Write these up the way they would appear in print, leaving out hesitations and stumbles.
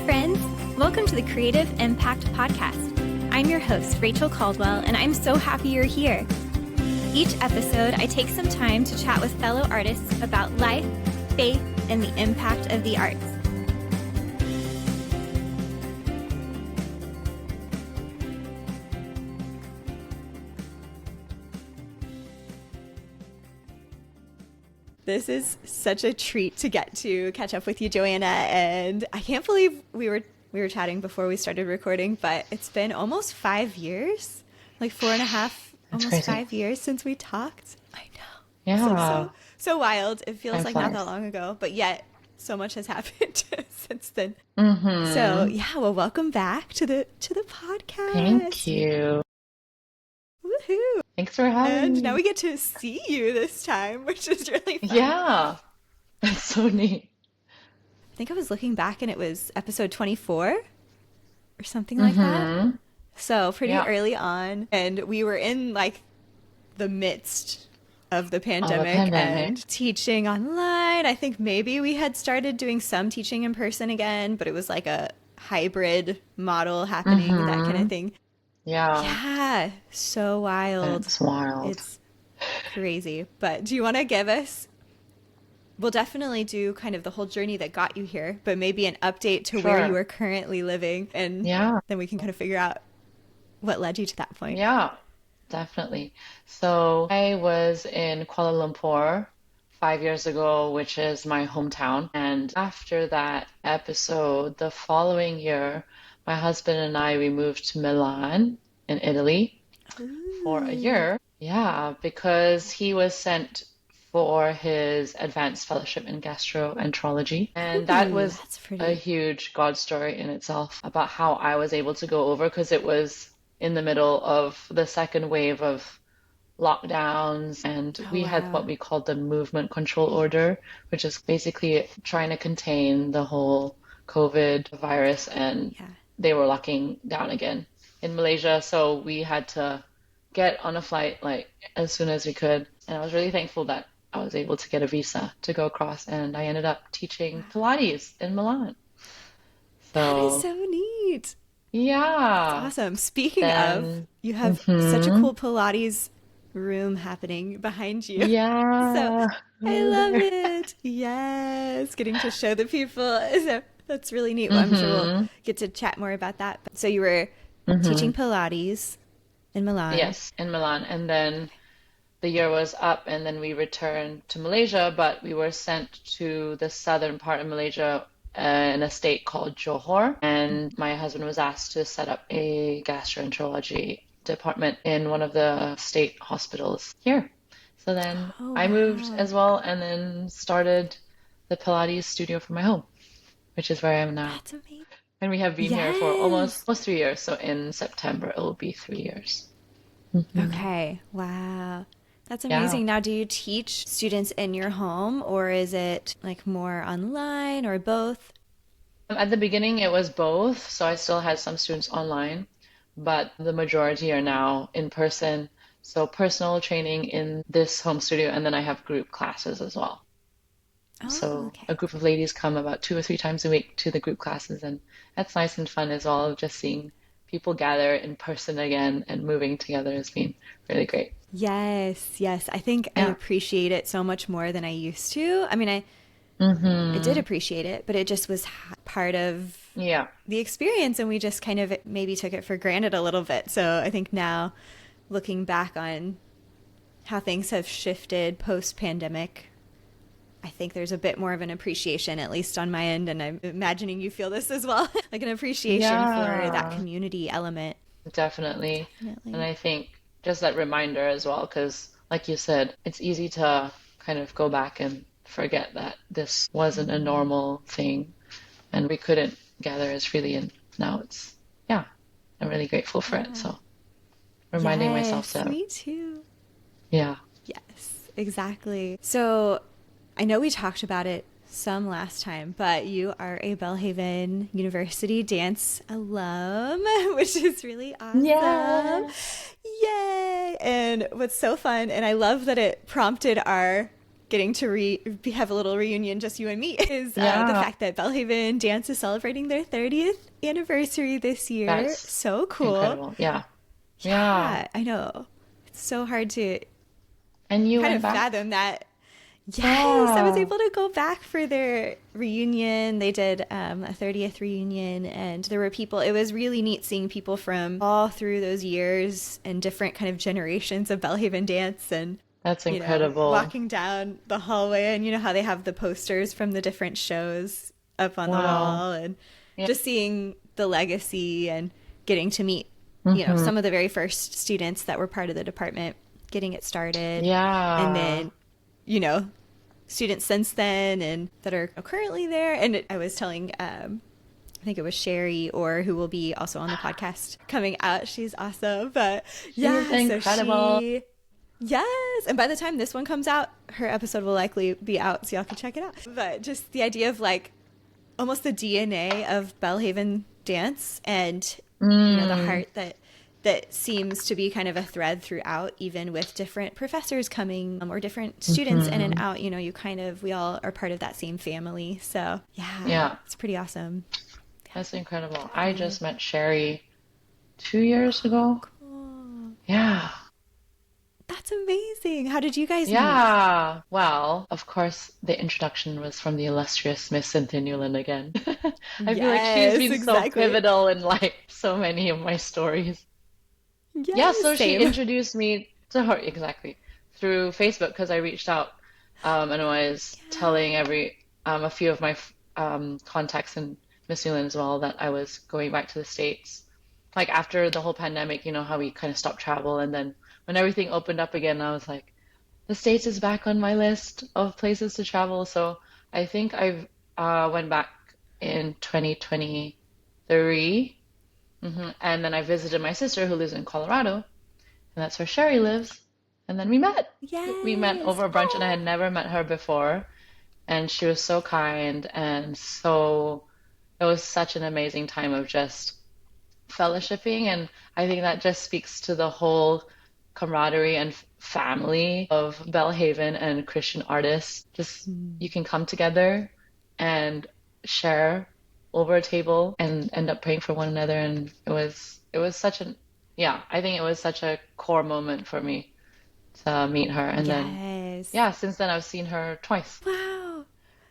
friends. Welcome to the Creative Impact Podcast. I'm your host, Rachel Caldwell, and I'm so happy you're here. Each episode, I take some time to chat with fellow artists about life, faith, and the impact of the arts. This is such a treat to get to catch up with you, Joanna, and I can't believe we were chatting before we started recording, but it's been almost 5 years, like 4.5, almost crazy. 5 years since we talked. I know. Yeah. So wild. It feels Time like flies. not that long ago, but yet so much has happened since then. Mm-hmm. So yeah, well, welcome back to the podcast. Thank you. Woohoo! Thanks for having And me. now we get to see you this time, which is really fun. Yeah. That's so neat. I think I was looking back and it was episode 24 or something like that. So pretty Yeah. early on. And we were in like the midst of the pandemic, pandemic. and teaching online. I think maybe we had started doing some teaching in person again, but it was like a hybrid model happening, that kind of thing. Yeah. Yeah, so wild. It's wild. It's crazy. But do you want to give us, we'll definitely do kind of the whole journey that got you here, but maybe an update to where Sure. you are currently living, and Yeah. then we can kind of figure out what led you to that point. Yeah, definitely. So I was in Kuala Lumpur 5 years ago, which is my hometown. And after that episode, the following year, my husband and I, we moved to Milan in Italy for a year. Yeah, because he was sent for his advanced fellowship in gastroenterology. And that Ooh, was that's pretty. a huge God story in itself about how I was able to go over, because it was in the middle of the second wave of lockdowns, and we had wow. what we called the movement control order, which is basically trying to contain the whole COVID virus, and Yeah. they were locking down again in Malaysia. So we had to get on a flight like as soon as we could. And I was really thankful that I was able to get a visa to go across, and I ended up teaching Pilates in Milan. That is So so neat. yeah, Awesome. Speaking of, then you have such a cool Pilates room happening behind you. So yeah, I love it. Yes. Getting to show the people. So that's really neat. Well, I'm sure we'll get to chat more about that. So you were teaching Pilates in Milan. yes, in Milan. And then the year was up, and then we returned to Malaysia, but we were sent to the southern part of Malaysia in a state called Johor. And my husband was asked to set up a gastroenterology department in one of the state hospitals here. So then Oh, I moved wow. as well, and then started the Pilates studio from my home, which is where I am now. That's amazing. And we have been here for Yes. almost 3 years. So in September, it will be 3 years. Okay. Wow. That's Yeah. amazing. Now, do you teach students in your home, or is it like more online, or both? At the beginning, it was both. So I still had some students online, but the majority are now in person. So personal training in this home studio, and then I have group classes as well. Oh, So okay. a group of ladies come about 2 or 3 times a week to the group classes, and that's nice and fun as well. Just seeing people gather in person again and moving together has been really great. Yes, yes. I think I Yeah. appreciate it so much more than I used to. I mean, I did appreciate it, but it just was part of Yeah. the experience, and we just kind of maybe took it for granted a little bit. So I think now, looking back on how things have shifted post-pandemic, I think there's a bit more of an appreciation, at least on my end, and I'm imagining you feel this as well, like an appreciation for that Yeah. community element. Definitely. Definitely. And I think just that reminder as well, because like you said, it's easy to kind of go back and forget that this wasn't a normal thing and we couldn't gather as freely. And now it's, yeah, I'm really grateful for it. So reminding myself Yes, to, me too. yeah. Yes, exactly. So I know we talked about it some last time, but you are a Belhaven University Dance alum, which is really awesome. Yeah. Yay! And what's so fun, and I love that it prompted our getting to have a little reunion, just you and me, is the Yeah, fact that Belhaven Dance is celebrating their 30th anniversary this year. that's So cool. incredible. Yeah. Yeah. Yeah, I know. It's so hard to And you kind went of back? fathom that. Yes, I was Yeah. able to go back for their reunion. They did a 30th reunion, and there were people. It was really neat seeing people from all through those years and different kind of generations of Belhaven dance, and That's incredible. walking down the hallway, and how they have the posters from the different shows up on the Wow. wall, and Yeah. just seeing the legacy and getting to meet, Hmm. some of the very first students that were part of the department, getting it started, and Yeah. then, you know, students since then and that are currently there. And I was telling, I think it was Sherry, or who will be also on the podcast coming out. She's awesome. But She's yeah, so incredible. yes. And by the time this one comes out, her episode will likely be out, so y'all can check it out. But just the idea of like almost the DNA of Belhaven dance, and the Mm. heart that seems to be kind of a thread throughout, even with different professors coming, or different students in and Hmm. out. We all are part of that same family. So yeah, Yeah. it's pretty awesome. That's incredible. I Cool. just met Sherry 2 years ago. Cool. Yeah. That's amazing. How did you guys meet? Yeah. Well, of course, the introduction was from the illustrious Miss Centennial again. I feel like she's Yes, been so exactly. pivotal in like so many of my stories. Yeah, Yes, so she same. introduced me to her exactly through Facebook because I reached out and was telling Yeah. a few of my contacts in Miss Zealand as well that I was going back to the States. Like after the whole pandemic, you know how we kind of stopped travel, and then when everything opened up again, I was like, the States is back on my list of places to travel. So I think I've went back in 2023. And then I visited my sister who lives in Colorado, and that's where Sherry lives. And then we met. We met Yes. over brunch, and I had Oh. never met her before. And she was so kind, and it was such an amazing time of just fellowshipping. And I think that just speaks to the whole camaraderie and family of Belhaven and Christian artists. Just Mm. you can come together and share over a table and end up praying for one another. And it was such an yeah, I think it was such a core moment for me to meet her. And then Yes. yeah, since then I've seen her twice. Wow.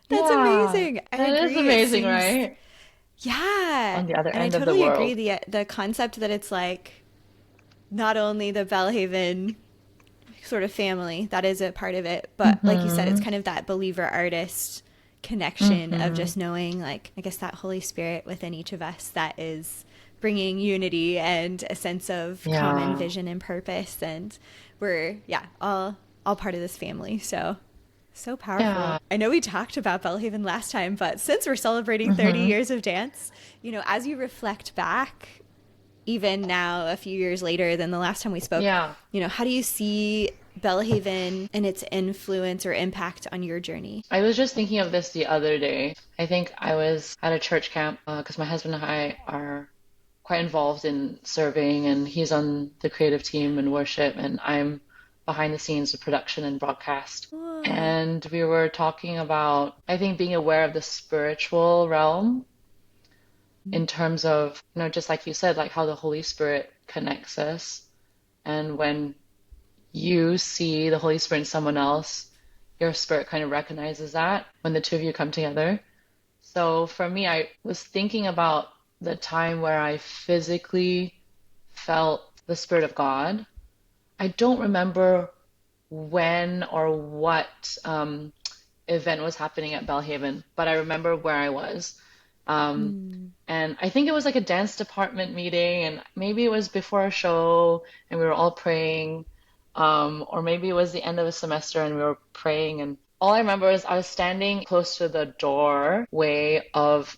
That's Yeah, amazing. I that is agree. It amazing, seems, right? yeah. On the other And I end of the totally agree. world. The concept that it's like not only the Belhaven sort of family, that is a part of it, but like you said, it's Hmm. kind of that believer artist connection of Hmm. just knowing, like, I guess that Holy Spirit within each of us that is bringing unity and a sense of common Yeah. vision and purpose. And we're, yeah, all part of this family. So powerful. Yeah. I know we talked about Belhaven last time, but since we're celebrating 30 Hmm. years of dance, as you reflect back, even now, a few years later than the last time we spoke, Yeah. how do you see Belhaven and its influence or impact on your journey? I was just thinking of this the other day. I think I was at a church camp because my husband and I are quite involved in serving, and he's on the creative team and worship, and I'm behind the scenes of production and broadcast. Whoa. And we were talking about, I think, being aware of the spiritual realm in terms of, just like you said, like how the Holy Spirit connects us. And when you see the Holy Spirit in someone else, your spirit kind of recognizes that when the two of you come together. So for me, I was thinking about the time where I physically felt the Spirit of God. I don't remember when or what event was happening at Belhaven, but I remember where I was. Um, Mm. and I think it was like a dance department meeting, and maybe it was before a show, and we were all praying. Or maybe it was the end of a semester and we were praying. And all I remember is I was standing close to the doorway of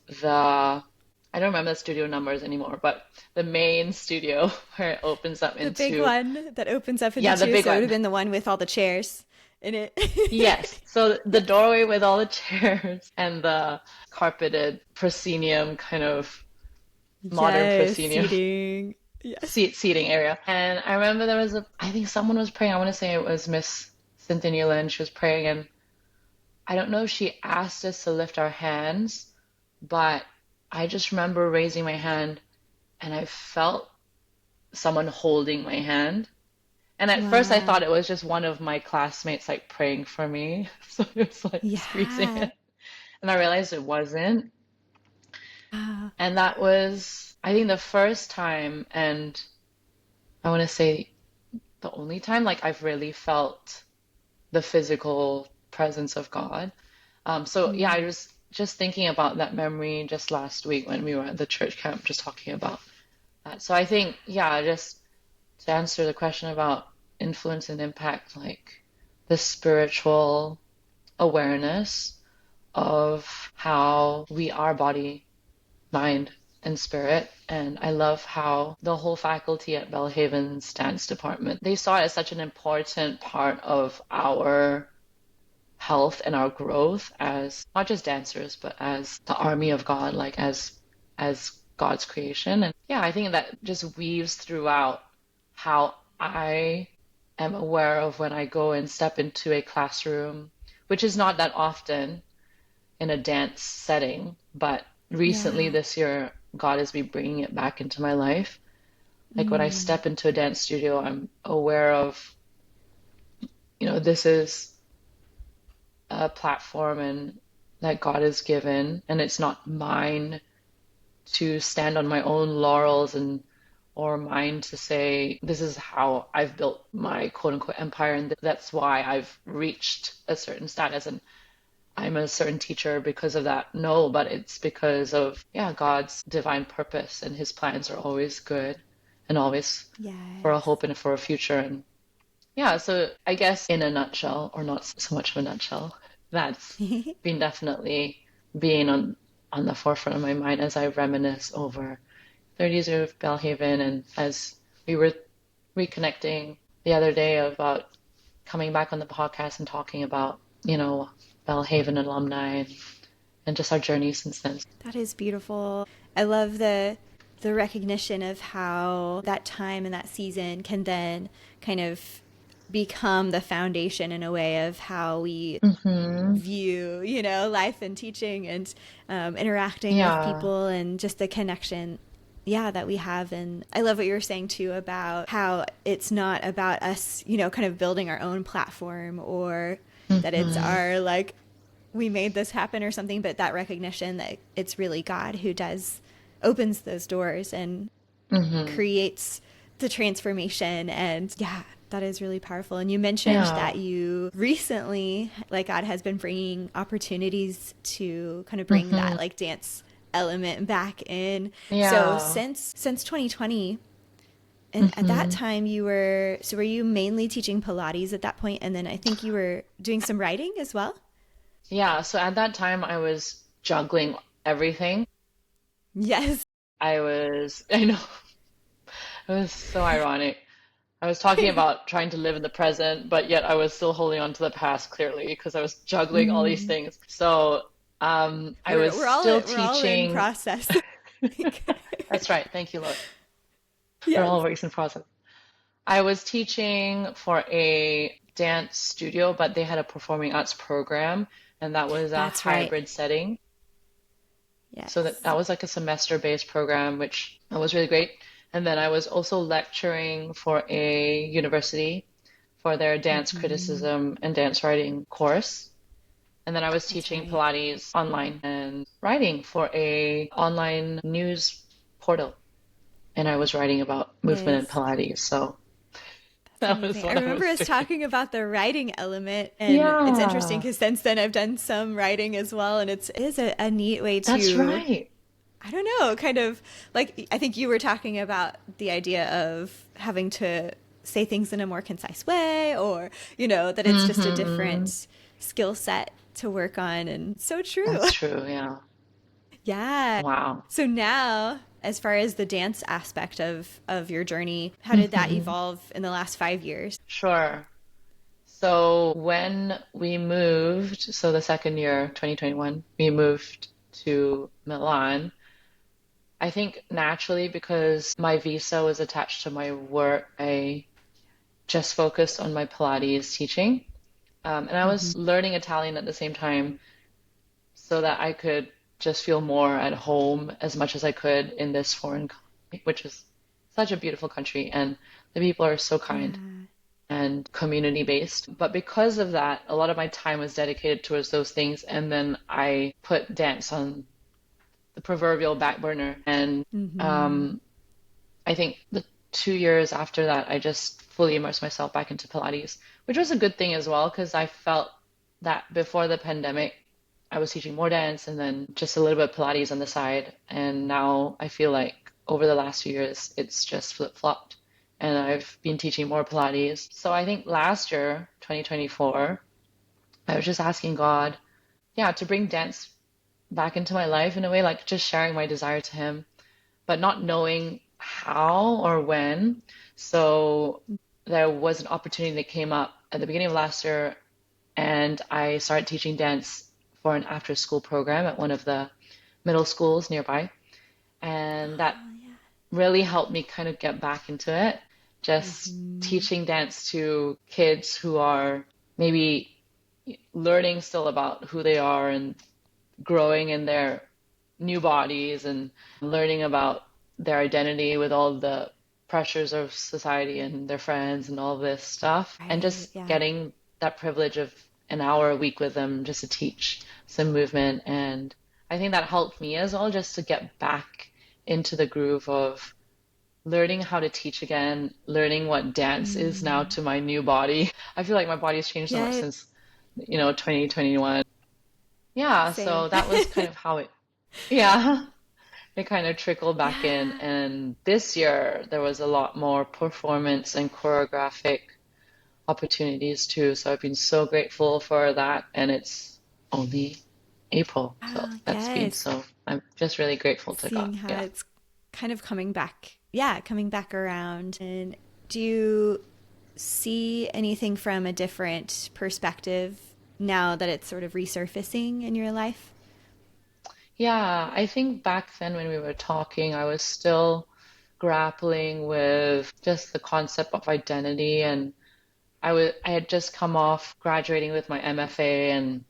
I don't remember the studio numbers anymore, but the main studio where it opens up The big into, one that opens up yeah, the into, big so it would have one. been the one with all the chairs in it. Yes. So the doorway with all the chairs and the carpeted proscenium, kind of modern Yes, proscenium seating. Yes. seating area. And I remember I think someone was praying. I want to say it was Miss Cynthia Newland. She was praying, and I don't know if she asked us to lift our hands, but I just remember raising my hand and I felt someone holding my hand. And at first I Wow. thought it was just one of my classmates like praying for me. So it was like squeezing Yeah. it. And I realized it wasn't. Wow. And that was, I think, the first time, and I want to say the only time, like I've really felt the physical presence of God. So yeah, I Mm. was just thinking about that memory just last week when we were at the church camp, just talking about that. So I think, yeah, just to answer the question about influence and impact, like the spiritual awareness of how we are body, mind, and spirit. And I love how the whole faculty at Belhaven's Dance Department, they saw it as such an important part of our health and our growth as not just dancers, but as the army of God, like as God's creation. And yeah, I think that just weaves throughout how I am aware of when I go and step into a classroom, which is not that often in a dance setting, but recently Yeah. this year, God has been bringing it back into my life. Like when I Mm. step into a dance studio, I'm aware of, this is a platform and that God has given, and it's not mine to stand on my own laurels and or mine to say this is how I've built my quote unquote empire and that's why I've reached a certain status and I'm a certain teacher because of that. No, but it's because of yeah, God's divine purpose and his plans are always good and always for a Yes. hope and for a future and yeah, so I guess in a nutshell, or not so much of a nutshell, that's been definitely being on the forefront of my mind as I reminisce over 30 years of Belhaven and as we were reconnecting the other day about coming back on the podcast and talking about, Belhaven alumni and just our journey since then. That is beautiful. I love the recognition of how that time and that season can then kind of become the foundation in a way of how we Hmm. view, life and teaching and interacting with Yeah. people and just the connection, yeah, that we have. And I love what you were saying too about how it's not about us, kind of building our own platform or that it's Hmm. our like we made this happen or something, but that recognition that it's really God who does opens those doors and Hmm. creates the transformation. And yeah, that is really powerful. And you mentioned Yeah. that you recently, like, God has been bringing opportunities to kind of bring that Hmm. like dance element back in. So Yeah. since 2020, and at that Hmm. time were you mainly teaching Pilates at that point, and then I think you were doing some writing as well? Yeah. So at that time, I was juggling everything. Yes. I know, it was so ironic. I was talking about trying to live in the present, but yet I was still holding on to the past clearly because I was juggling all these Mm. things. So, I was still We're all in teaching. process. That's right. Thank you, Lord. We're Yes. all works in process. I was teaching for a dance studio, but they had a performing arts program, and that was a That's right. hybrid setting. So that Yes. was like a semester-based program, which was really great. And then I was also lecturing for a university for their dance Hmm. criticism and dance writing course. And then I was That's teaching right. Pilates online and writing for a online news portal. And I was writing about movement and Yes. Pilates. So That's that was amazing. I what I remember was us doing. talking about the writing element, and it's interesting Yeah, because since then I've done some writing as well, and it is a neat way that's to, right. I don't know, kind of like I think you were talking about the idea of having to say things in a more concise way, or, that it's just a Hmm. different skill set to work on. And so true. That's true. Yeah. Yeah. Wow. So now, as far as the dance aspect of your journey, how did that Hmm. evolve in the last 5 years? Sure. So when we moved, so the second year, 2021, we moved to Milan. I think naturally because my visa was attached to my work, I just focused on my Pilates teaching. And I was learning Italian at the same time so that I could just feel more at home as much as I could in this foreign country, which is such a beautiful country, and the people are so kind Yeah. and community based. But because of that, a lot of my time was dedicated towards those things, and then I put dance on the proverbial back burner. And Mm-hmm. um, I think the 2 years after that, I just fully immersed myself back into Pilates, which was a good thing as well, because I felt that before the pandemic, I was teaching more dance and then just a little bit of Pilates on the side. And now I feel like over the last few years, it's just flip-flopped. And I've been teaching more Pilates. So I think last year, 2024, I was just asking God, yeah, to bring dance back into my life in a way, like just sharing my desire to Him but not knowing how or when. So there was an opportunity that came up at the beginning of last year, and I started teaching dance for an after school program at one of the middle schools nearby. And that Oh, yeah. really helped me kind of get back into it. Just Mm-hmm. teaching dance to kids who are maybe learning still about who they are and growing in their new bodies and learning about their identity with all the pressures of society and their friends and all this stuff, and Right. just Yeah. getting that privilege of an hour a week with them just to teach some movement. And I think that helped me as well, just to get back into the groove of learning how to teach again, learning what dance is now Mm. to my new body. I feel like my body's changed so much Yeah. since, 2021. Yeah, Same. so that was kind of how yeah, it kind of trickled back in. Yeah. And this year, there was a lot more performance and choreographic opportunities too. So I've been so grateful for that. And it's only April. So Oh, yes. I'm just really grateful to God. Seeing how Yeah. it's kind of coming back. Yeah, coming back around. And do you see anything from a different perspective now that it's sort of resurfacing in your life? Yeah, I think back then when we were talking, I was still grappling with just the concept of identity. And I had just come off graduating with my MFA, and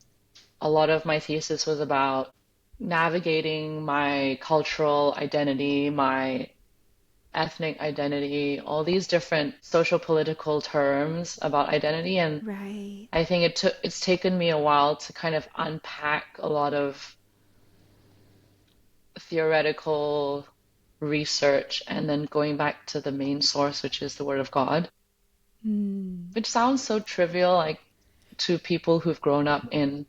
a lot of my thesis was about navigating my cultural identity, my ethnic identity, all these different social political terms about identity. And Right. I think it's taken me a while to kind of unpack a lot of theoretical research and then going back to the main source, which is the Word of God, Mm. which sounds so trivial, like to people who've grown up in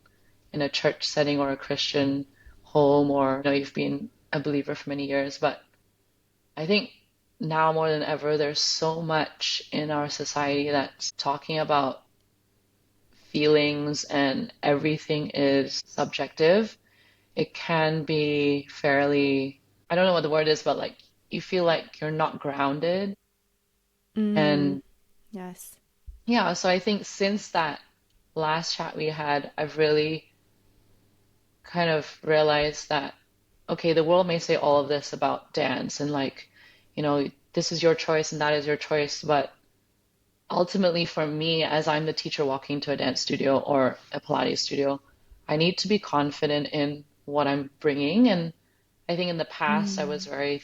a church setting or a Christian home, or you've been a believer for many years. But I think now more than ever, there's so much in our society that's talking about feelings, and everything is subjective. It can be fairly, I don't know what the word is, but like you feel like you're not grounded. Mm. And Yes. yeah, so I think since that last chat we had, I've really kind of realized that, okay, the world may say all of this about dance and like, this is your choice and that is your choice, but ultimately for me, as I'm the teacher walking to a dance studio or a Pilates studio, I need to be confident in what I'm bringing. And I think in the past I was Mm. very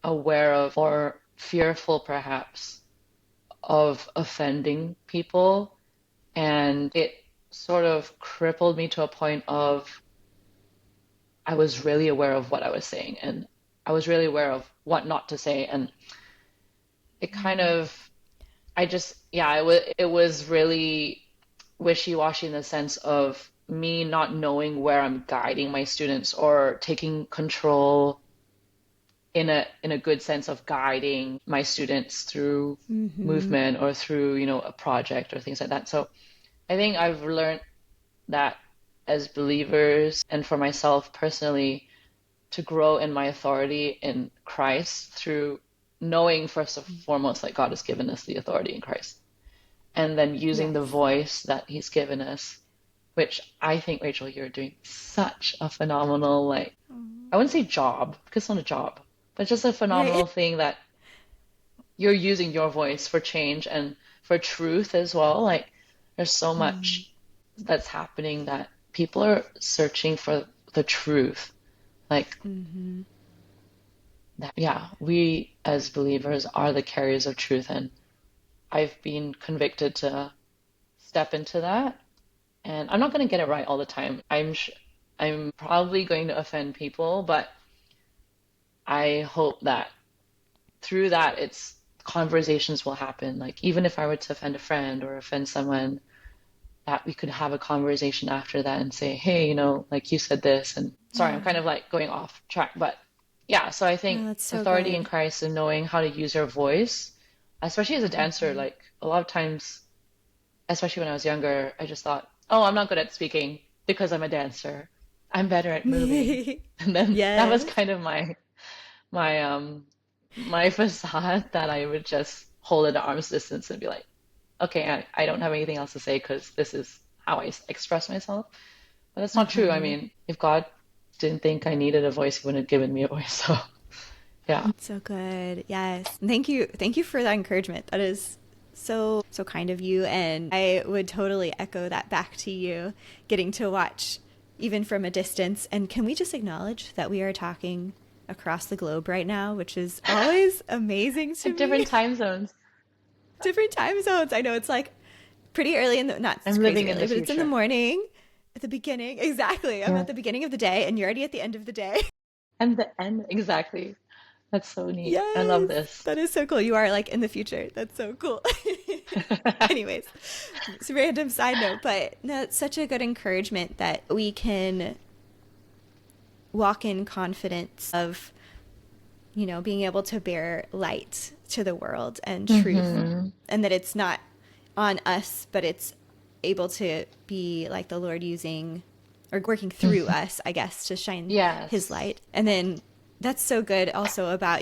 aware of, or fearful perhaps, of offending people. And it sort of crippled me to a point of I was really aware of what I was saying, and I was really aware of what not to say. And it kind Mm. of, yeah, it was really wishy-washy in the sense of me not knowing where I'm guiding my students or taking control in a good sense of guiding my students through Mm-hmm. movement or through, a project or things like that. So I think I've learned that as believers and for myself personally to grow in my authority in Christ through knowing first and foremost that God has given us the authority in Christ, and then using the Yes. voice that He's given us, which I think, Rachel, you're doing such a phenomenal, like, Oh. I wouldn't say job, because it's not a job, but just a Right. phenomenal thing that you're using your voice for change and for truth as well. Like, There's so Mm. much that's happening that people are searching for the truth. Like Mm-hmm. that, yeah, we as believers are the carriers of truth, and I've been convicted to step into that. And I'm not going to get it right all the time. I'm probably going to offend people, but I hope that through that, it's conversations will happen. Like even if I were to offend a friend or offend someone, that we could have a conversation after that and say, hey, like you said this, and sorry, I'm Yeah. kind of like going off track, but yeah, so I think No, that's so authority in good. Christ and knowing how to use your voice, especially as a dancer, Mm-hmm. like a lot of times, especially when I was younger, I just thought, oh, I'm not good at speaking because I'm a dancer. I'm better at moving. And then that was Yes. kind of my my facade that I would just hold it at arm's distance and be like, okay, I don't have anything else to say because this is how I express myself. But that's not true. I Uh-huh. mean, if God didn't think I needed a voice, He wouldn't have given me a voice. So, yeah. So good. Yes. Thank you. Thank you for that encouragement. That is so kind of you. And I would totally echo that back to you, getting to watch even from a distance. And can we just acknowledge that we are talking across the globe right now, which is always amazing to Like me. different time zones. Different time zones. I know it's like pretty early in the, not I'm crazy living in early, the but it's in the future. morning at the beginning. Exactly. I'm Yeah. at the beginning of the day and you're already at the end of the day. And the end, exactly. That's so neat. I love Yes, this. that is so cool. You are like in the future. That's so cool. Anyways, it's a random side note, but no, it's such a good encouragement that we can walk in confidence of, being able to bear light to the world and truth, Hmm. and that it's not on us, but it's able to be like the Lord using or working through us, I guess, to shine his Yes. light. And then that's so good also about,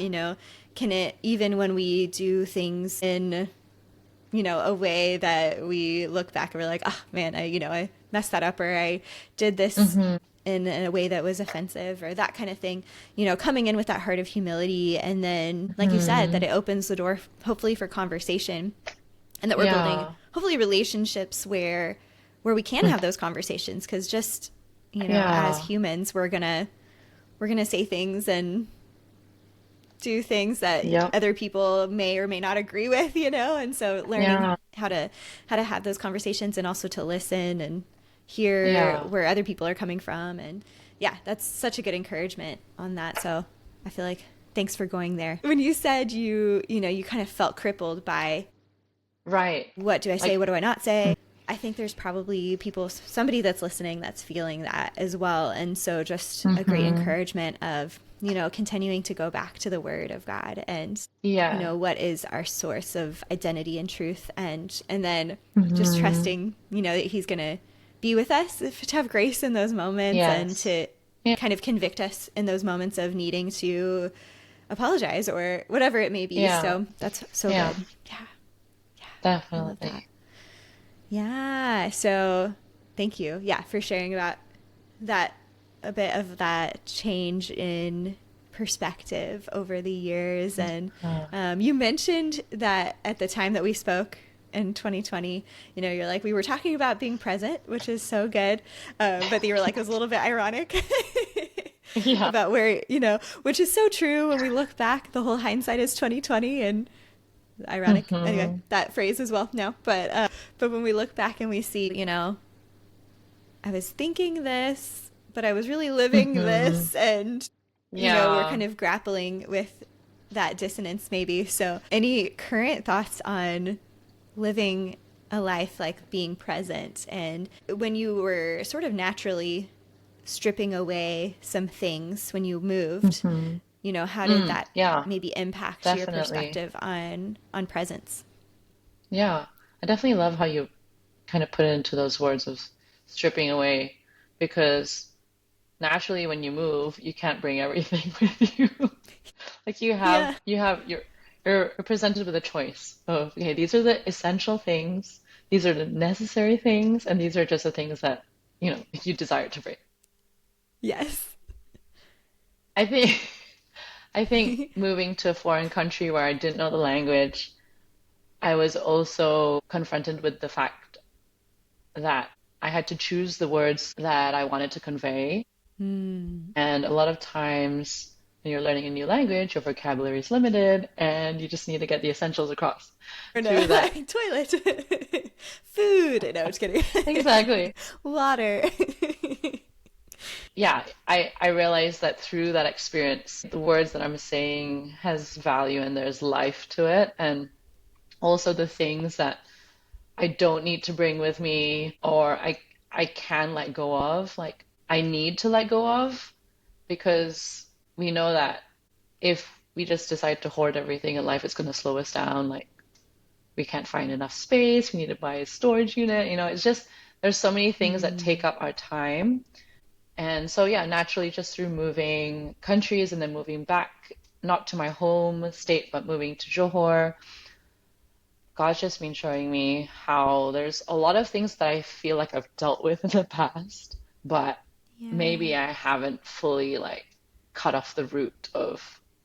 can it, even when we do things in, a way that we look back and we're like, oh man, I messed that up, or I did this Hmm. in a way that was offensive, or that kind of thing, coming in with that heart of humility. And then, like you said, that Hmm. it opens the door, hopefully, for conversation, and that we're building, Yeah. hopefully, relationships where we can have those conversations. Because just, as Yeah. humans, we're gonna say things and do things that Yep. other people may or may not agree with, and so learning Yeah. how to have those conversations, and also to listen and hear Yeah. where other people are coming from. And yeah, that's such a good encouragement on that. So I feel like, thanks for going there. When you said you kind of felt crippled by, Right. what do I say, Like, what do I not say, I think there's probably somebody that's listening that's feeling that as well. And so just a great hmm. encouragement of, continuing to go back to the word of God, and, Yeah. what is our source of identity and truth. And then just Hmm. trusting, that he's going to be with us, to have grace in those moments, and Yes. to Yeah. kind of convict us in those moments of needing to apologize or whatever it may be. Yeah. So that's so Yeah. good. Yeah. Yeah. I love that. Definitely. Yeah. So thank you. Yeah, for sharing about that, a bit of that change in perspective over the years. And Uh, you mentioned that at the time that we spoke in 2020, you're like, we were talking about being present, which is so good. But you were like, it was a little bit ironic. yeah. About where, which is so true when we look back, the whole hindsight is 2020. And ironic, anyway, Hmm. that phrase as well. No, but when we look back and we see, I was thinking this, but I was really living Hmm. this. And we're Yeah. kind of grappling with that dissonance, maybe. So any current thoughts on living a life like being present, and when you were sort of naturally stripping away some things when you moved, Hmm. how did Mm. that Yeah. maybe impact your Definitely. perspective on presence? Yeah. I definitely love how you kind of put it into those words of stripping away because naturally when you move, you can't bring everything with you. Like Yeah. you're presented with a choice of, okay, these are the essential things, these are the necessary things, and these are just the things that, you desire to bring. Yes. I think I think moving to a foreign country where I didn't know the language, I was also confronted with the fact. that I had to choose the words that I wanted to convey. Mm. And a lot of times when you're learning a new language, your vocabulary is limited and you just need to get the essentials across Or no, through that. toilet, food. No, I'm just kidding. Exactly. Water. Yeah, I realized that through that experience, the words that I'm saying has value and there's life to it. And also the things that I don't need to bring with me or I can let go of, like I need to let go of because we know that if we just decide to hoard everything in life, it's going to slow us down. Like we can't find enough space, we need to buy a storage unit, it's just there's so many things that take Mm. up our time. And so yeah, naturally just through moving countries and then moving back, not to my home state, but moving to Johor, God's just been showing me how there's a lot of things that I feel like I've dealt with in the past, but maybe Yeah. I haven't fully like cut off the root of,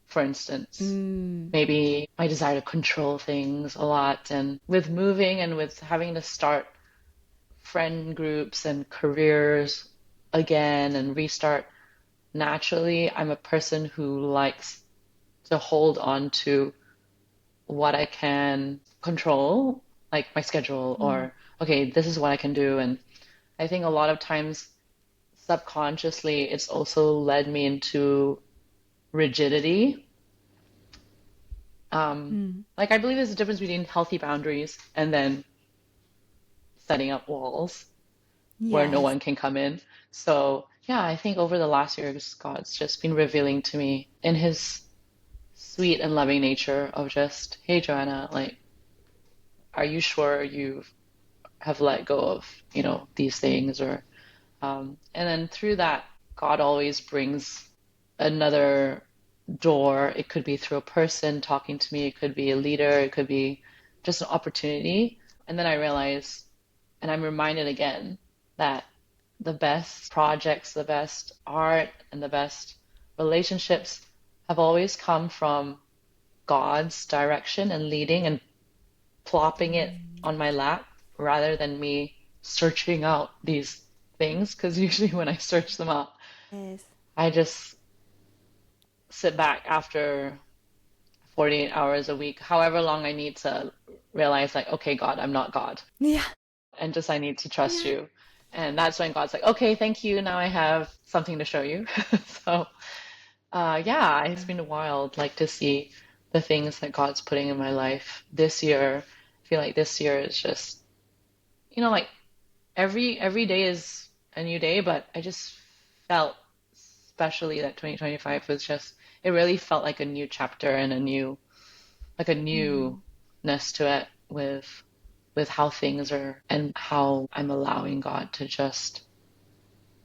for instance, Mm. maybe my desire to control things a lot. And with moving and with having to start friend groups and careers again and restart, naturally, I'm a person who likes to hold on to what I can control, like my schedule, Mm. or okay, this is what I can do. And I think a lot of times, subconsciously, it's also led me into rigidity. Mm. Like, I believe there's a difference between healthy boundaries and then setting up walls where no Yes. one can come in. So, yeah, I think over the last years, God's just been revealing to me in His sweet and loving nature of just, hey, Joanna, like, are you sure you have let go of, these things? Or, and then through that, God always brings another door. It could be through a person talking to me, it could be a leader, it could be just an opportunity. And then I realize, and I'm reminded again that the best projects, the best art, and the best relationships have always come from God's direction and leading and plopping it Mm. on my lap rather than me searching out these things. Because usually when I search them out, Yes. I just sit back after 48 hours a week, however long I need to realize, like, okay, God, I'm not God. Yeah. And just I need to trust Yeah. you. And that's when God's like, okay, thank you. Now I have something to show you. So, yeah, it's been wild, like to see the things that God's putting in my life this year. I feel like this year is just, like every day is a new day, but I just felt especially that 2025 was just, it really felt like a new chapter and like a Mm. newness to it with how things are and how I'm allowing God to just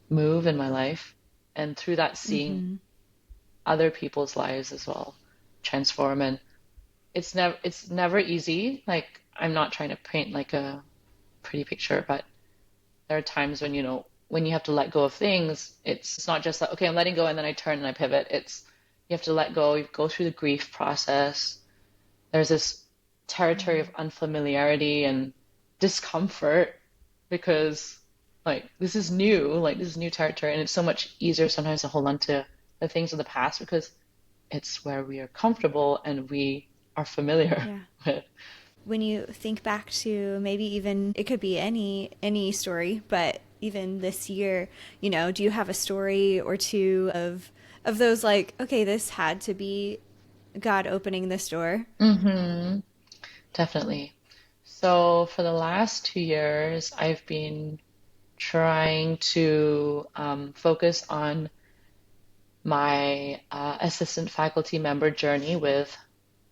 move in my life. And through that, seeing Mm-hmm. other people's lives as well transform. And it's never easy. Like I'm not trying to paint like a pretty picture, but there are times when when you have to let go of things, it's not just like, okay, I'm letting go and then I turn and I pivot. It's you have to let go, you go through the grief process. There's this territory of unfamiliarity and discomfort because like this is new territory, and it's so much easier sometimes to hold on to the things of the past because it's where we are comfortable and we are familiar Yeah. with. When you think back to maybe even it could be any story, but even this year, do you have a story or two of those like, okay, this had to be God opening this door? Hmm. Definitely. So for the last 2 years, I've been trying to focus on my assistant faculty member journey with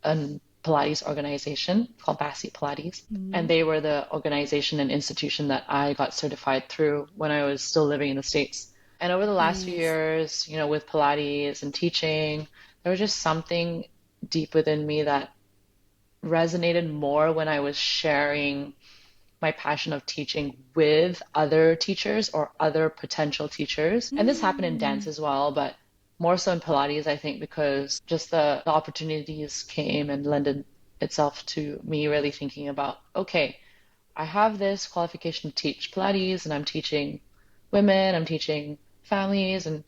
a Pilates organization called BASI Pilates. And Mm. they were the organization and institution that I got certified through when I was still living in the States. And over the last few Nice. years, with Pilates and teaching, there was just something deep within me that resonated more when I was sharing my passion of teaching with other teachers or other potential teachers. And this happened in dance Mm. as well, but more so in Pilates, I think, because just the opportunities came and lended itself to me really thinking about, okay, I have this qualification to teach Pilates and I'm teaching women, I'm teaching families, and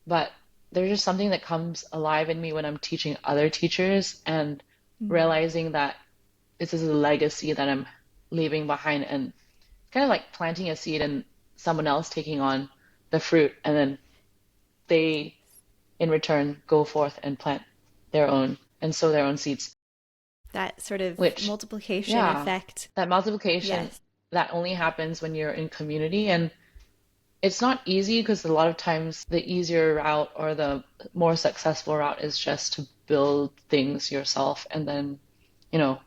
but there's just something that comes alive in me when I'm teaching other teachers and Mm. realizing that this is a legacy that I'm leaving behind and kind of like planting a seed and someone else taking on the fruit and then they in return go forth and plant their own and sow their own seeds, That sort of which, multiplication yeah, effect. that multiplication Yes. that only happens when you're in community. And it's not easy because a lot of times the easier route or the more successful route is just to build things yourself and then, you know,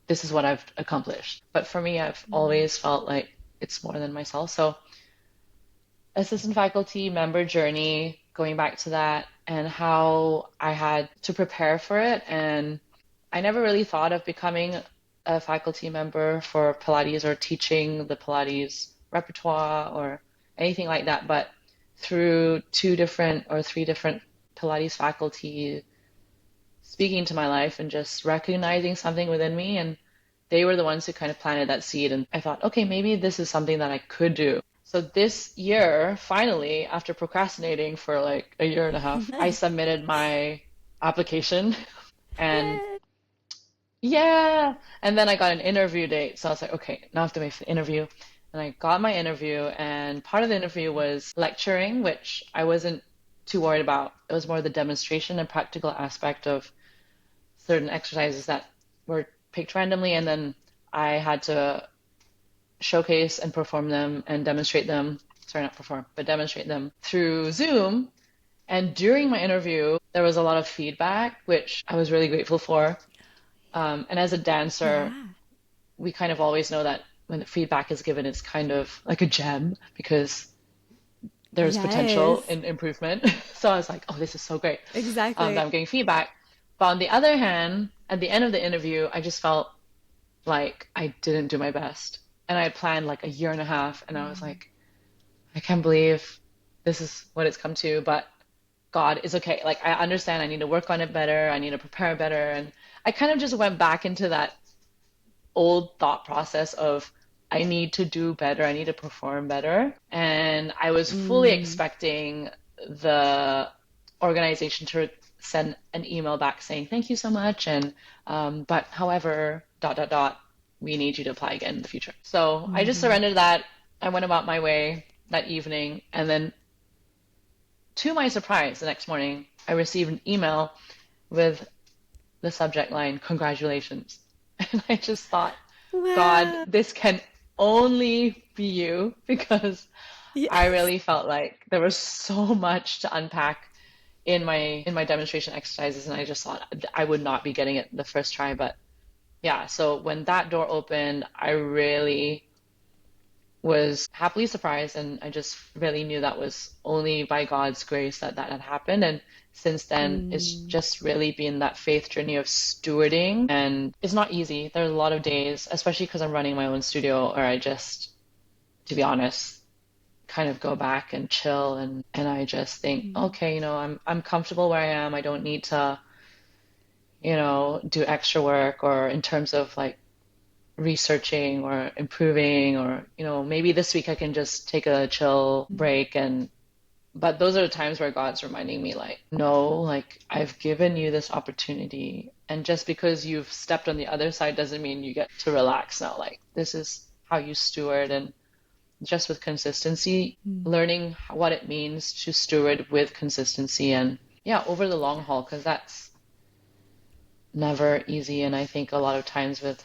this is what I've accomplished. But for me, I've Mm. always felt like it's more than myself. So assistant faculty member journey, going back to that and how I had to prepare for it. And I never really thought of becoming a faculty member for Pilates or teaching the Pilates repertoire or anything like that. But through two different or three different Pilates faculty speaking to my life and just recognizing something within me, and they were the ones who kind of planted that seed. And I thought, okay, maybe this is something that I could do. So this year, finally, after procrastinating for like a year and a half, I Nice. submitted my application and Yay. yeah, and then I got an interview date. So I was like, okay, now I have to wait for the interview. And I got my interview, and part of the interview was lecturing, which I wasn't too worried about. It was more the demonstration and practical aspect of certain exercises that were picked randomly, and then I had to showcase and perform them and demonstrate them. Sorry, not perform, but demonstrate them through Zoom. And during my interview, there was a lot of feedback, which I was really grateful for. And as a dancer, Yeah. we kind of always know that when the feedback is given, it's kind of like a gem because there's potential Yes. in improvement. So I was like, oh, this is so great that Exactly. I'm getting feedback. But on the other hand, at the end of the interview, I just felt like I didn't do my best. And I had planned like a year and a half, and I was Mm. like, I can't believe this is what it's come to, but God is okay. Like, I understand I need to work on it better, I need to prepare better. And I kind of just went back into that old thought process of I need to do better, I need to perform better. And I was fully Mm. expecting the organization to send an email back saying thank you so much and but however dot dot dot we need you to apply again in the future. So I just Hmm. surrendered that. I went about my way that evening, and then to my surprise, the next morning I received an email with the subject line, congratulations. And I just thought, God, Wow. this can only be you because I Yes. really felt like there was so much to unpack in my demonstration exercises, and I just thought I would not be getting it the first try. But yeah, so when that door opened, I really was happily surprised, and I just really knew that was only by God's grace that that had happened. And since then, it's Mm. just really been that faith journey of stewarding, and it's not easy. There's a lot of days, especially because I'm running my own studio, where I just, to be honest, kind of go back and chill, and I just think, Mm. okay, I'm comfortable where I am. I don't need to, do extra work or in terms of like researching or improving or maybe this week I can just take a chill break. And but those are the times where God's reminding me like, no, like I've given you this opportunity, and just because you've stepped on the other side doesn't mean you get to relax now. Like this is how you steward, and just with consistency, Mm. learning what it means to steward with consistency and yeah, over the long haul, because that's never easy. And I think a lot of times with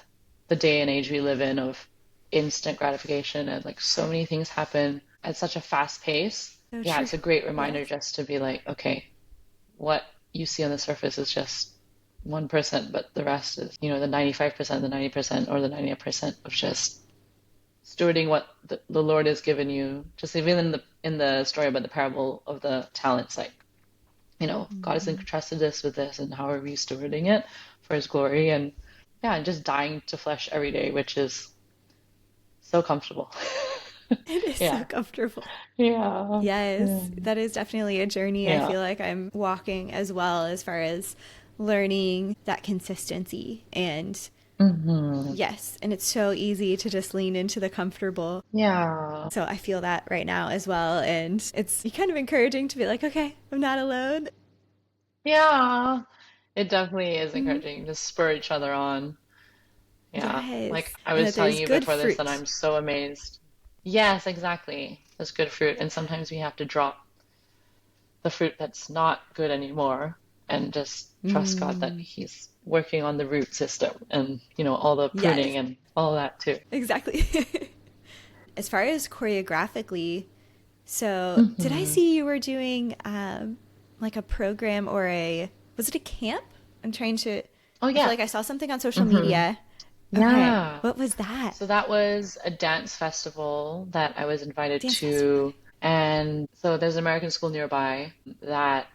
the day and age we live in of instant gratification and like so many things happen at such a fast pace, So yeah, true. it's a great reminder Yes. just to be like, okay, what you see on the surface is just 1%, but the rest is, the 95%, the 90%, or the 90% of just stewarding what the Lord has given you. Just even in the story about the parable of the talents, like God has Hmm. entrusted us with this, and how are we stewarding it for His glory? And yeah, and just dying to flesh every day, which is so comfortable. It is so Yeah, comfortable. yeah, yeah, Yes, that is definitely a journey I yeah. feel like I'm walking as well, as far as learning that consistency and Hmm. Yes, and it's so easy to just lean into the comfortable. Yeah. So I feel that right now as well, and it's kind of encouraging to be like, okay, I'm not alone. Yeah. It definitely is Mhm. encouraging to spur each other on. Yeah. Like Yes, I and was that telling there's you good before this, and fruit. I'm so amazed. Yes, exactly. That's good fruit. And sometimes we have to drop the fruit that's not good anymore and just trust God that Mm, He's working on the root system and, all the pruning yes, and all that too. exactly. As far as choreographically, so did I Hmm. see you were doing like a program or was it a camp? I'm trying to, Oh, I feel yeah. like I saw something on social Hmm. media. Okay, Yeah. what was that? So that was a dance festival that I was invited Dance festival. to. And so there's an American school nearby that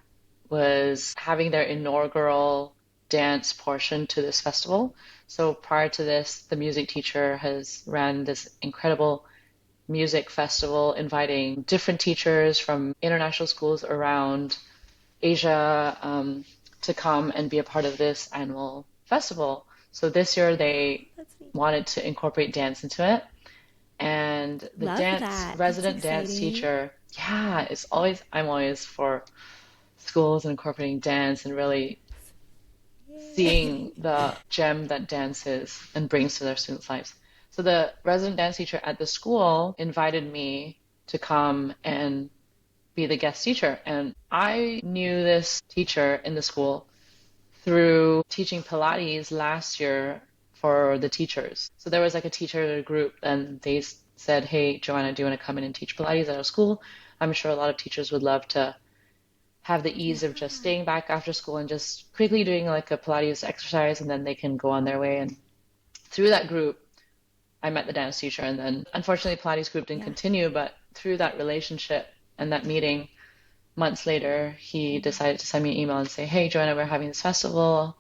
was having their inaugural dance portion to this festival. So prior to this, the music teacher has ran this incredible music festival inviting different teachers from international schools around Asia to come and be a part of this annual festival. So this year they That's neat. wanted to incorporate dance into it. And the Love dance that. That's resident dance exciting. teacher, yeah, I'm always for schools incorporating dance and really seeing Yay. the gem that dance is and brings to their students' lives. So the resident dance teacher at the school invited me to come and be the guest teacher. And I knew this teacher in the school through teaching Pilates last year for the teachers. So there was like a teacher group, and they said, "Hey, Joanna, do you want to come in and teach Pilates at our school?" I'm sure a lot of teachers would love to have the Yeah. ease of just staying back after school and just quickly doing like a Pilates exercise, and then they can go on their way. And through that group, I met the dance teacher, and then unfortunately, Pilates group didn't Yeah. continue, but through that relationship and that meeting, months later, he decided to send me an email and say, "Hey, Joanna, we're having this festival.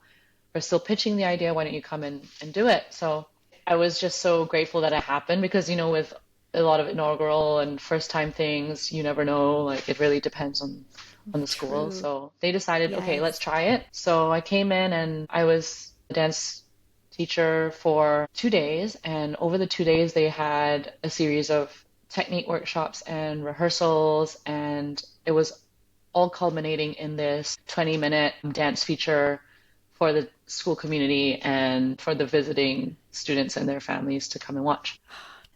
We're still pitching the idea. Why don't you come in and do it?" So I was just so grateful that it happened because, with a lot of inaugural and first time things, you never know. Like it really depends on the school. True. So they decided, okay, let's Yes. try it. So I came in and I was a dance teacher for 2 days. And over the 2 days, they had a series of technique workshops and rehearsals. And it was all culminating in this 20-minute dance feature for the school community and for the visiting students and their families to come and watch.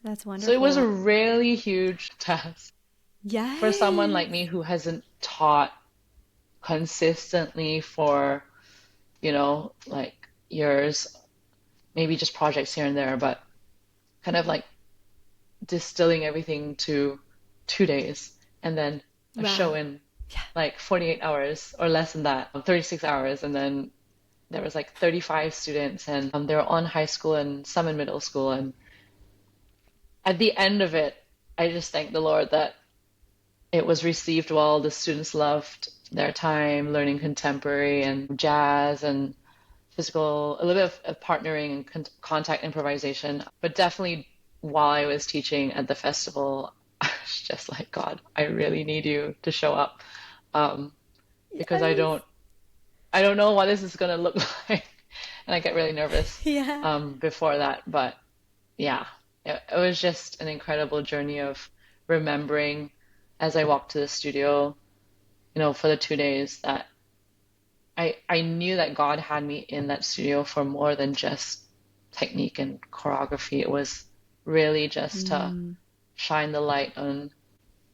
That's So it was a wonderful. really huge task for someone Yes. like me who hasn't taught consistently for, like years, maybe just projects here and there, but kind of like distilling everything to 2 days and then a show Wow. in Yeah. like 48 hours or less than that, 36 hours, and then there was like 35 students and they were on high school and some in middle school. And at the end of it, I just thank the Lord that it was received well. The students loved their time learning contemporary and jazz and physical, a little bit of partnering and contact improvisation. But definitely while I was teaching at the festival, I was just like, God, I really need you to show up. Um, because Yes. I don't know what this is gonna look like. And I get really nervous Yeah. before that. But yeah, it was just an incredible journey of remembering as I walked to the studio, for the 2 days that I knew that God had me in that studio for more than just technique and choreography. It was really just to Mm. shine the light on,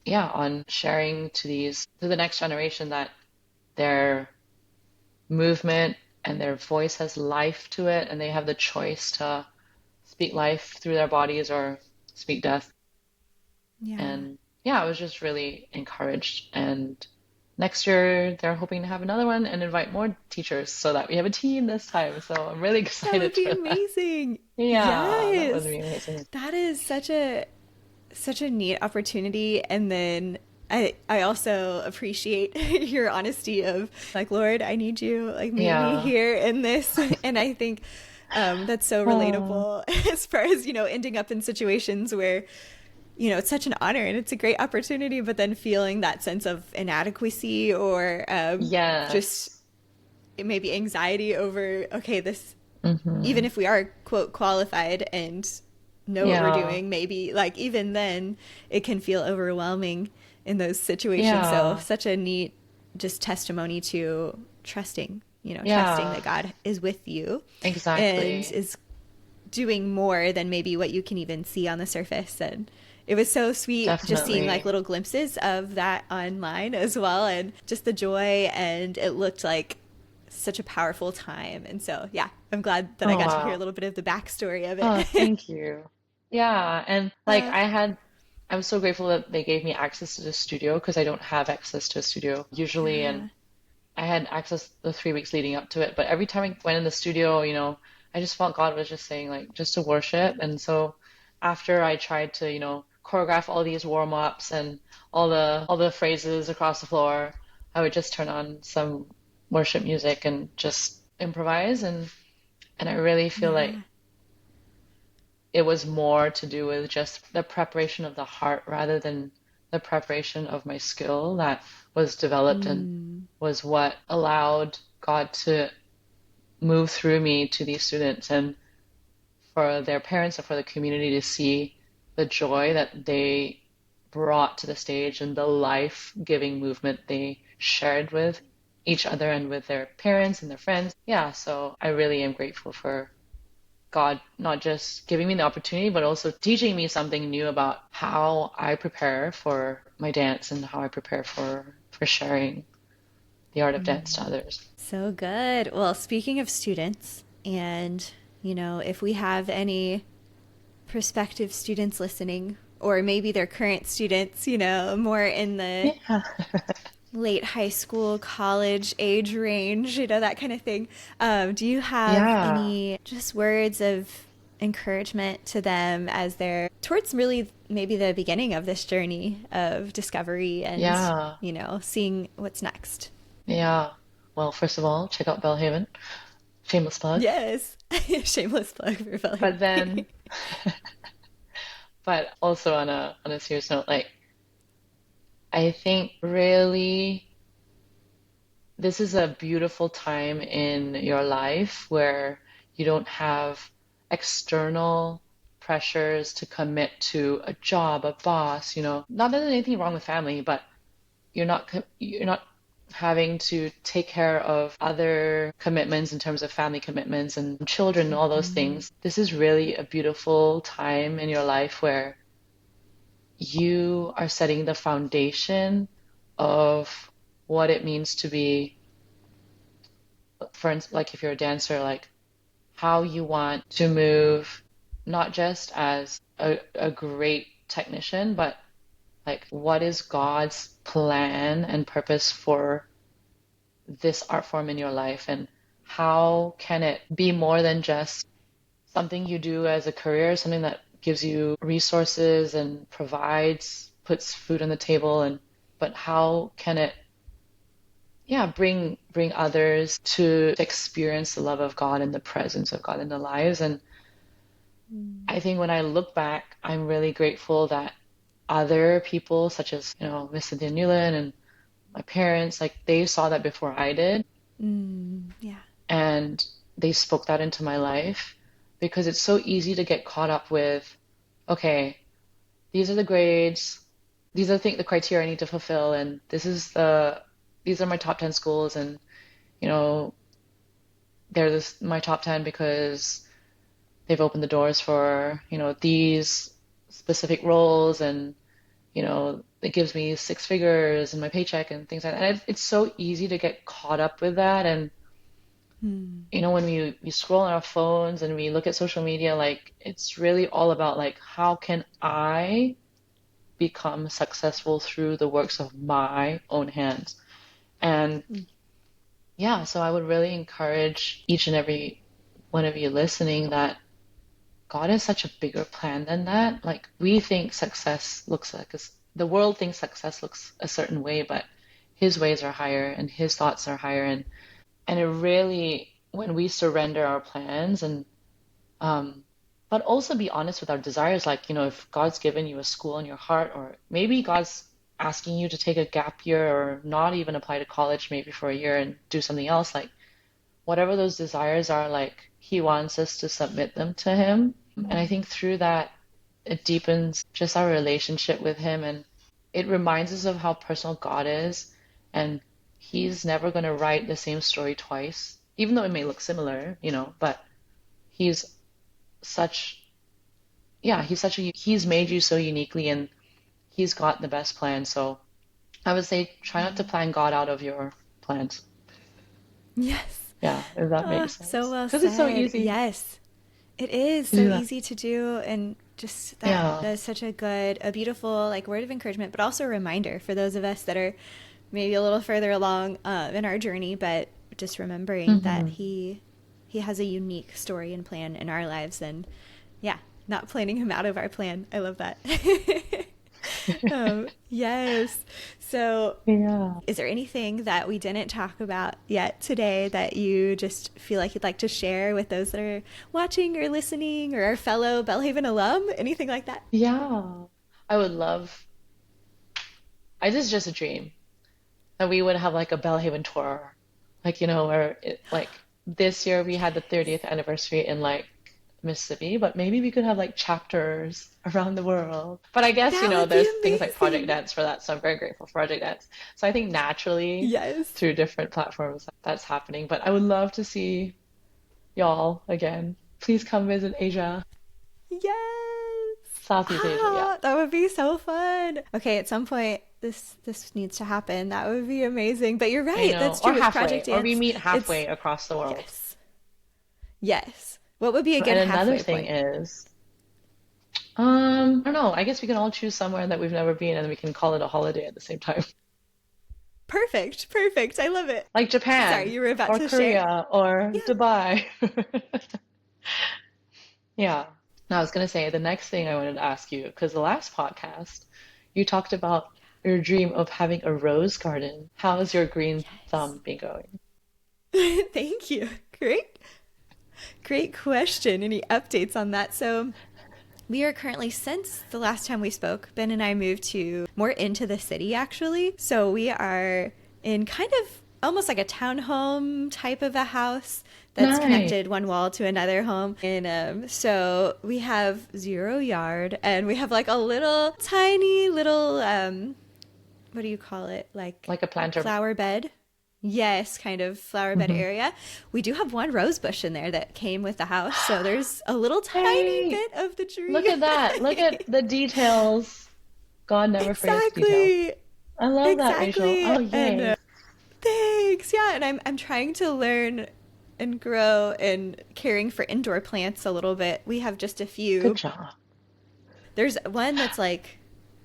yeah, on sharing to the next generation that their movement and their voice has life to it, and they have the choice to speak life through their bodies or speak death. Yeah. And yeah, I was just really encouraged. And next year, they're hoping to have another one and invite more teachers so that we have a team this time. So I'm really That would excited be for that. amazing. Yeah, that would Yes. be amazing. That is such a neat opportunity, and then I also appreciate your honesty of like, Lord, I need you, like meet me Yeah. here in this. And I think that's so Oh, relatable as far as, ending up in situations where, it's such an honor and it's a great opportunity, but then feeling that sense of inadequacy or just yes. maybe anxiety over, okay, this, even Hmm. if we are quote qualified and know what we're Yeah. doing, maybe like even then it can feel overwhelming in those situations. So Yeah. such a neat just testimony to trusting, trusting Yeah. that God is with you and Exactly. is doing more than maybe what you can even see on the surface. And it was so sweet just seeing like Definitely. little glimpses of that online as well, and just the joy, and it looked like such a powerful time. And so yeah, I'm glad that I Oh, got to hear a wow. little bit of the backstory of Oh, it. thank you. Yeah, and like uh, I'm so grateful that they gave me access to the studio because I don't have access to a studio usually, and yeah. I had access the 3 weeks leading up to it. But every time I went in the studio, I just felt God was just saying like just to worship. And so after I tried to, choreograph all these warm-ups and all the phrases across the floor, I would just turn on some worship music and just improvise, and I really feel like Yeah. it was more to do with just the preparation of the heart rather than the preparation of my skill that was developed and Mm. was what allowed God to move through me to these students and for their parents and for the community to see the joy that they brought to the stage and the life-giving movement they shared with each other and with their parents and their friends. Yeah, so I really am grateful for God not just giving me the opportunity, but also teaching me something new about how I prepare for my dance and how I prepare for sharing the art of dance to others. So good. Well, speaking of students, and if we have any prospective students listening, or maybe they're current students, more in the Yeah. late high school, college age range, that kind of thing. Do you have Yeah. any just words of encouragement to them as they're towards really maybe the beginning of this journey of discovery and, Yeah. seeing what's next? Yeah. Well, first of all, check out Belhaven. Shameless plug. Yes. Shameless plug for But Belhaven. then, but also on a serious note, like I think really this is a beautiful time in your life where you don't have external pressures to commit to a job, a boss, Not that there's anything wrong with family, but you're not having to take care of other commitments in terms of family commitments and children and all those Mm, things. This is really a beautiful time in your life where you are setting the foundation of what it means to be, for instance, like if you're a dancer, like how you want to move, not just as a great technician, but like what is God's plan and purpose for this art form in your life, and how can it be more than just something you do as a career, something that gives you resources and puts food on the table, and but how can it, yeah, bring others to experience the love of God and the presence of God in their lives. And mm, I think when I look back, I'm really grateful that other people, such as, Miss Cynthia Newland and my parents, like they saw that before I did, yeah. and they spoke that into my life because it's so easy to get caught up with, okay, these are the grades, these are the criteria I need to fulfill, and these are my top 10 schools, and you know, my top 10 because they've opened the doors for, these specific roles, and it gives me six figures in my paycheck and things like that. And it's so easy to get caught up with that. And Mm, when we scroll on our phones and we look at social media, like it's really all about like how can I become successful through the works of my own hands. And mm, yeah, so I would really encourage each and every one of you listening that God has such a bigger plan than that. Like we think success looks like the world thinks success looks a certain way, but his ways are higher and his thoughts are higher, and it really, when we surrender our plans and but also be honest with our desires, like, if God's given you a school in your heart, or maybe God's asking you to take a gap year or not even apply to college maybe for a year and do something else, like whatever those desires are, like he wants us to submit them to him. And I think through that, it deepens just our relationship with him, and it reminds us of how personal God is. And he's never going to write the same story twice, even though it may look similar, but he's such, yeah, he's made you so uniquely, and he's got the best plan. So I would say try not to plan God out of your plans. Yes. Yeah, if that Oh, makes so sense. well Because it's so said. easy Yes. It is to do so that. easy to do, and just Yeah. that's such a beautiful like word of encouragement, but also a reminder for those of us that are maybe a little further along in our journey, but just remembering that Hmm. he has a unique story and plan in our lives, and yeah, not planning him out of our plan. I love that. Yes. So, Yeah. is there anything that we didn't talk about yet today that you just feel like you'd like to share with those that are watching or listening or our fellow Belhaven alum? Anything like that? Yeah. I would love, this is just a dream that we would have like a Belhaven tour. Like, where like this year we had the 30th anniversary in like Mississippi, but maybe we could have like chapters around the world. But I guess, That would be there's things like Project amazing. Dance for that, so I'm very grateful for Project Dance. So I think naturally Yes. through different platforms that's happening. But I would love to see y'all again. Please come visit Asia, Yes. Southeast Asia, yeah. Ah, that would be so fun. Okay, at some point this needs to happen. That would be amazing. But you're I right. know. That's Or true with halfway, Project or we Dance. meet halfway It's across the world. yes. Yes. What would be a And good another halfway thing point? is, I don't know. I guess we can all choose somewhere that we've never been, and we can call it a holiday at the same time. Perfect. Perfect. I love it. Like Sorry, Japan you were about or to share? Korea or Yeah. Dubai. Yeah. Now, I was going to say the next thing I wanted to ask you, because the last podcast you talked about your dream of having a rose garden. How has your green Yes. thumb been going? Thank you. Great. Great question. Any updates on that? So, we are currently, since the last time we spoke, Ben and I moved to more into the city actually. So we are in kind of almost like a townhome type of a house that's Nice. connected one wall to another home. And so we have zero yard, and we have like a little tiny little, what do you call it? Like Like a planter. flower bed. Yes, kind of flower bed Hmm. area. We do have one rose bush in there that came with the house, so there's a little tiny Hey, bit of the look tree. at that. Look at the details. God never forgets details. Exactly. I love that, Rachel. Exactly. Oh, And yay. thanks. Yeah, and I'm trying to learn and grow and caring for indoor plants a little bit. We have just a Good few. job. There's one that's like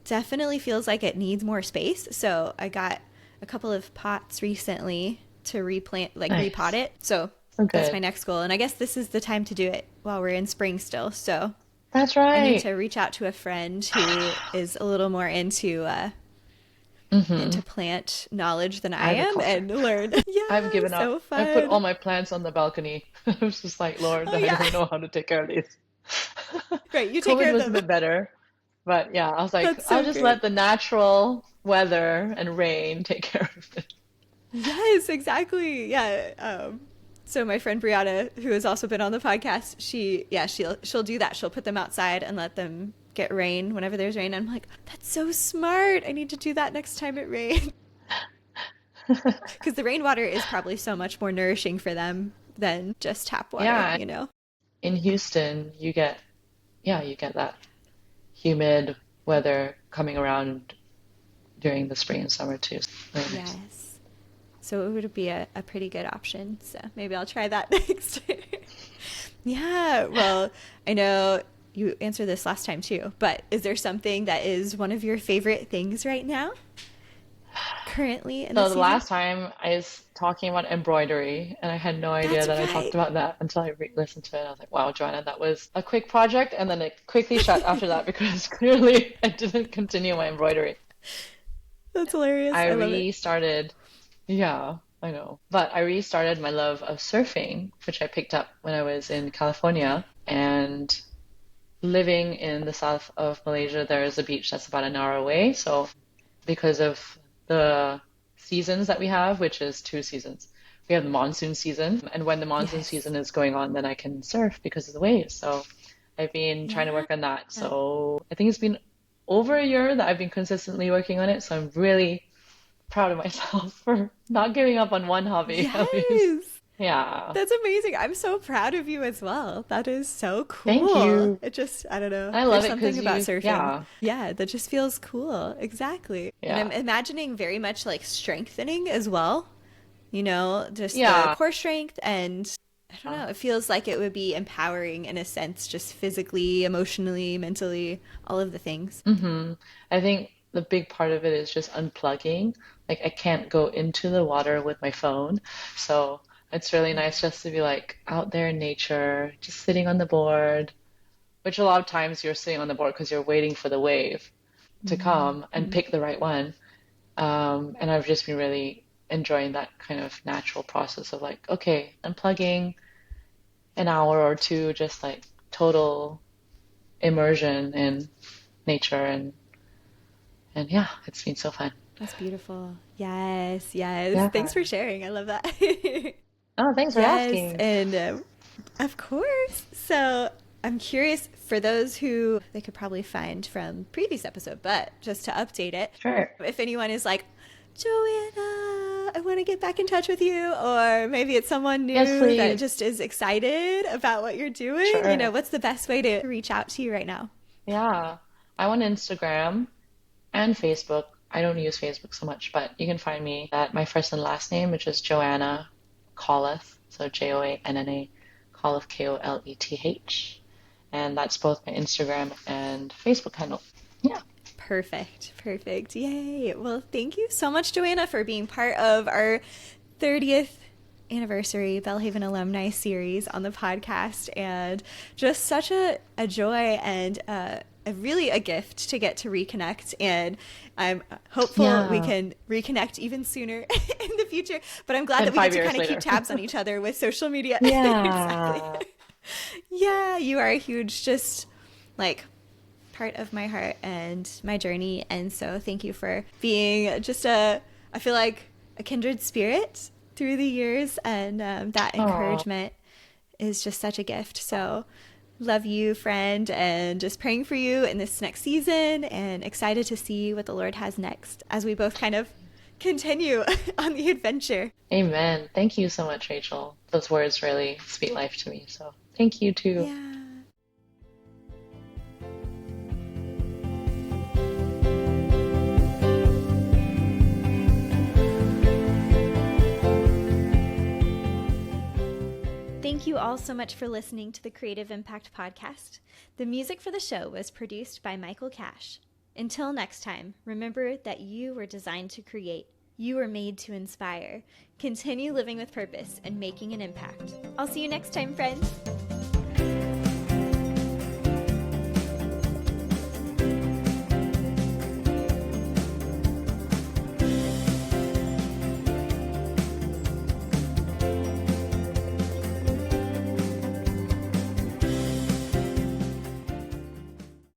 definitely feels like it needs more space. So I got a couple of pots recently to replant, like repot Nice. it. So So that's my good. next goal. And I guess this is the time to do it while we're in spring still. So That's I need right. to reach out to a friend who is a little more Hmm. into plant knowledge than I am Agriculture. and learn. I've Yeah, given up. so I put all fun. my plants on the balcony. I was just like, Lord, Oh I yeah. don't know how to take care of these. Great, you take care COVID of was a them. bit better, but yeah, I was like, That's I'll so just great. let the natural weather and rain take care of it. Yes, exactly. Yeah. So my friend Brianna, who has also been on the podcast, she'll do that. She'll put them outside and let them get rain whenever there's rain. I'm like, that's so smart. I need to do that next time it rains. Because the rainwater is probably so much more nourishing for them than just tap water, Yeah, you know? in Houston, you get that humid weather coming around during the spring and summer too. Very nice. Yes. So it would be a pretty good option. So maybe I'll try that next. Yeah. Well, I know you answered this last time too, but is there something that is one of your favorite things right now, currently in the So the season? last time I was talking about embroidery, and I had no idea That's that I talked right. about that until I re listened to it. I was like, wow, Joanna, that was a quick project, and then it quickly shut after that because clearly I didn't continue my embroidery. That's hilarious. I I love it. restarted, yeah, I know, but I restarted my love of surfing, which I picked up when I was in California, and living in the south of Malaysia, there is a beach that's about an hour away. So because of the seasons that we have, which is 2 seasons. We have the monsoon season, and when the monsoon Yes. season is going on, then I can surf because of the waves. So I've been trying to Yeah. work on that. So I think it's been over a year that I've been consistently working on it. So I'm really proud of myself for not giving up on one hobby at least. Yes. Yeah. That's amazing. I'm so proud of you as well. That is so Thank cool. you. It just, I don't know. I love There's it something because about you, surfing. yeah, Yeah, that just feels cool. Exactly. And I'm yeah, imagining very much like strengthening as well. Just the yeah. core strength and I don't know, it feels like it would be empowering in a sense, just physically, emotionally, mentally, all of the things. hmm I think the big part of it is just unplugging. Like I can't go into the water with my phone. So it's really nice just to be like out there in nature, just sitting on the board, which a lot of times you're sitting on the board because you're waiting for the wave to come and Mm-hmm. pick the right one. And I've just been really enjoying that kind of natural process of like, okay, unplugging an hour or two, just like total immersion in nature and yeah, it's been so fun. That's beautiful. Yes, yes. Thanks Yeah. for sharing. I love that. Oh, thanks for Yes, asking. and of course. So I'm curious for those who they could probably find from previous episode, but just to update it, Sure. if anyone is like, Joanna, I want to get back in touch with you, or maybe it's someone Yes, new that please. just is excited about what you're doing, Sure. what's the best way to reach out to you right now? Yeah. I'm on Instagram and Facebook. I don't use Facebook so much, but you can find me at my first and last name, which is Joanna Koleth. So Joanna Koleth, Koleth. And that's both my Instagram and Facebook handle. Yeah. Perfect. Perfect. Yay. Well, thank you so much, Joanna, for being part of our 30th anniversary Belhaven Alumni Series on the podcast. And just such a joy and really a gift to get to reconnect. And I'm hopeful we Yeah. can reconnect even sooner in the future. But I'm glad And that we get five to years kind of keep later. tabs on each other with social media. Exactly. Yeah. Yeah, you are a huge, just like part of my heart and my journey. And so thank you for being just I feel like a kindred spirit through the years. And that Oh. encouragement is just such a gift. So love you, friend, and just praying for you in this next season and excited to see what the Lord has next as we both kind of continue on the adventure. Amen. Thank you so much, Rachel. Those words really speak life to me. So thank you too. Yeah. Thank you all so much for listening to the Creative Impact Podcast. The music for the show was produced by Michael Cash. Until next time, remember that you were designed to create. You were made to inspire. Continue living with purpose and making an impact. I'll see you next time, friends.